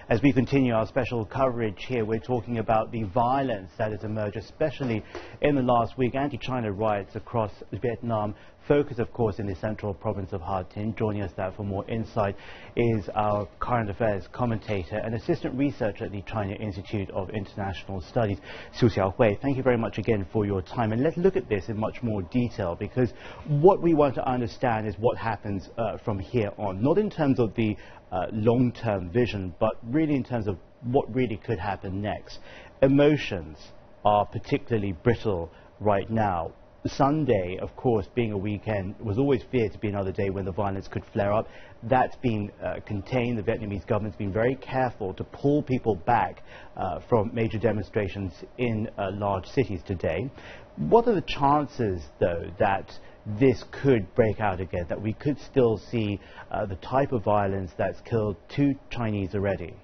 As we continue our special coverage here, we're talking about the violence that has emerged, especially in the last week. Anti-China riots across Vietnam, focus, of course, in the central province of Ha Tinh. Joining us now for more insight is our current affairs commentator and assistant researcher at the China Institute of International Studies, Su Xiaohui. Thank you very much again for your time. And let's look at this in much more detail, because what we want to understand is what happens from here on, not in terms of the long-term vision, but really in terms of what really could happen next. Emotions are particularly brittle right now. Sunday, of course, being a weekend, was always feared to be another day when the violence could flare up. That's been contained. The Vietnamese government's been very careful to pull people back from major demonstrations in large cities today. What are the chances, though, that this could break out again, that we could still see the type of violence that's killed 2 Chinese already?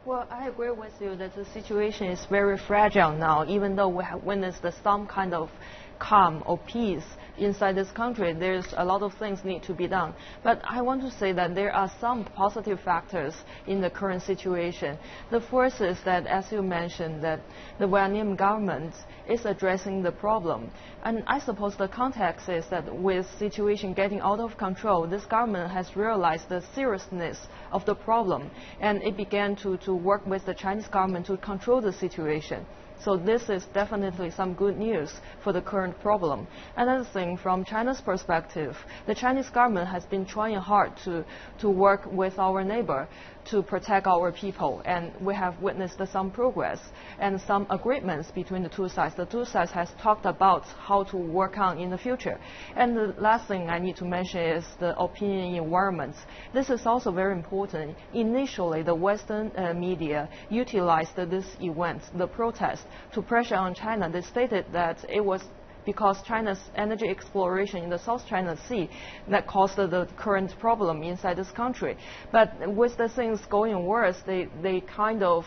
Well, I agree with you that the situation is very fragile now. Even though we have witnessed some kind of calm or peace inside this country, there's a lot of things need to be done. But I want to say that there are some positive factors in the current situation. The first is that, as you mentioned, that the Vietnam government is addressing the problem. And I suppose the context is that with situation getting out of control, this government has realized the seriousness of the problem, and it began to work with the Chinese government to control the situation. So this is definitely some good news for the current problem. Another thing, from China's perspective, the Chinese government has been trying hard to work with our neighbor to protect our people, and we have witnessed some progress and some agreements between the two sides. The two sides has talked about how to work on in the future. And the last thing I need to mention is the opinion environment. This is also very important. Initially, the Western media utilized this event, the protest, to pressure on China. They stated that it was because China's energy exploration in the South China Sea that caused the current problem inside this country. But with the things going worse, they kind of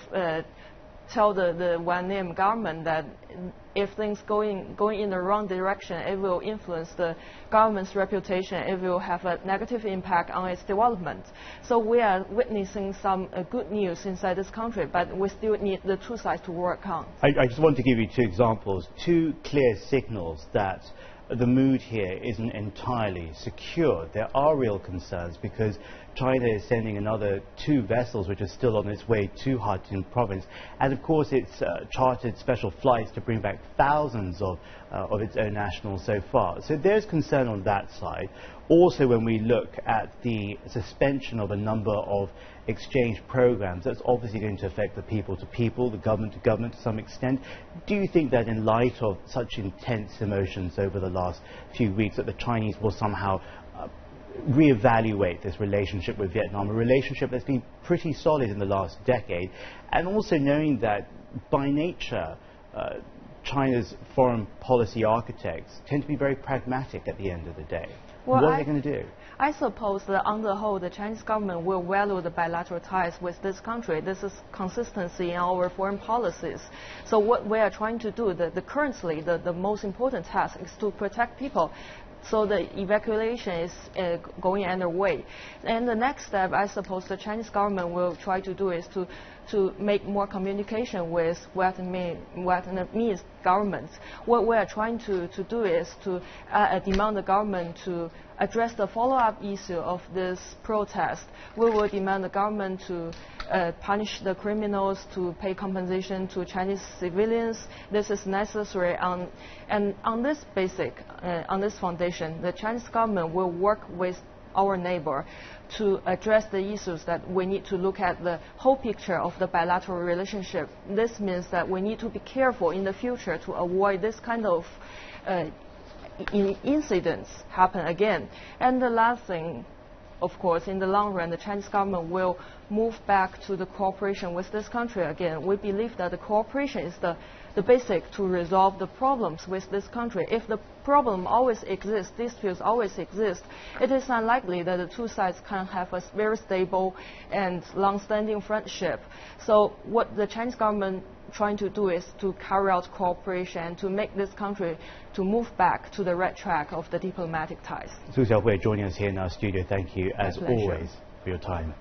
tell the Vietnam government that if things going in the wrong direction, it will influence the government's reputation. It will have a negative impact on its development. So we are witnessing some good news inside this country, but we still need the two sides to work on. I just want to give you 2 examples, 2 clear signals that the mood here isn't entirely secure. There are real concerns because China is sending another 2 vessels which are still on its way to Ha Tinh province, and of course it's chartered special flights to bring back thousands of its own nationals so far. So there's concern on that side. Also, when we look at the suspension of a number of exchange programs, that's obviously going to affect the people to people, the government to government to some extent. Do you think that in light of such intense emotions over the last few weeks that the Chinese will somehow reevaluate this relationship with Vietnam, a relationship that's been pretty solid in the last decade, and also knowing that by nature China's foreign policy architects tend to be very pragmatic at the end of the day? Well, what are they going to do? I suppose that on the whole, the Chinese government will value the bilateral ties with this country. This is consistency in our foreign policies. So what we are trying to do, currently the most important task is to protect people. So the evacuation is going underway. And the next step, I suppose the Chinese government will try to do is to make more communication with Vietnamese governments. What we are trying to do is to demand the government to address the follow-up issue of this protest. We will demand the government to punish the criminals, to pay compensation to Chinese civilians. This is necessary. And on this on this foundation, the Chinese government will work with our neighbor to address the issues that we need to look at the whole picture of the bilateral relationship. This means that we need to be careful in the future to avoid this kind of incidents happen again. And the last thing, of course, in the long run, the Chinese government will move back to the cooperation with this country again. We believe that the cooperation is the basic to resolve the problems with this country. If the problem always exists, disputes always exist, it is unlikely that the two sides can have a very stable and long-standing friendship. So what the Chinese government trying to do is to carry out cooperation to make this country to move back to the right track of the diplomatic ties. Su Xiaohui joining us here in our studio. Thank you, as always, for your time.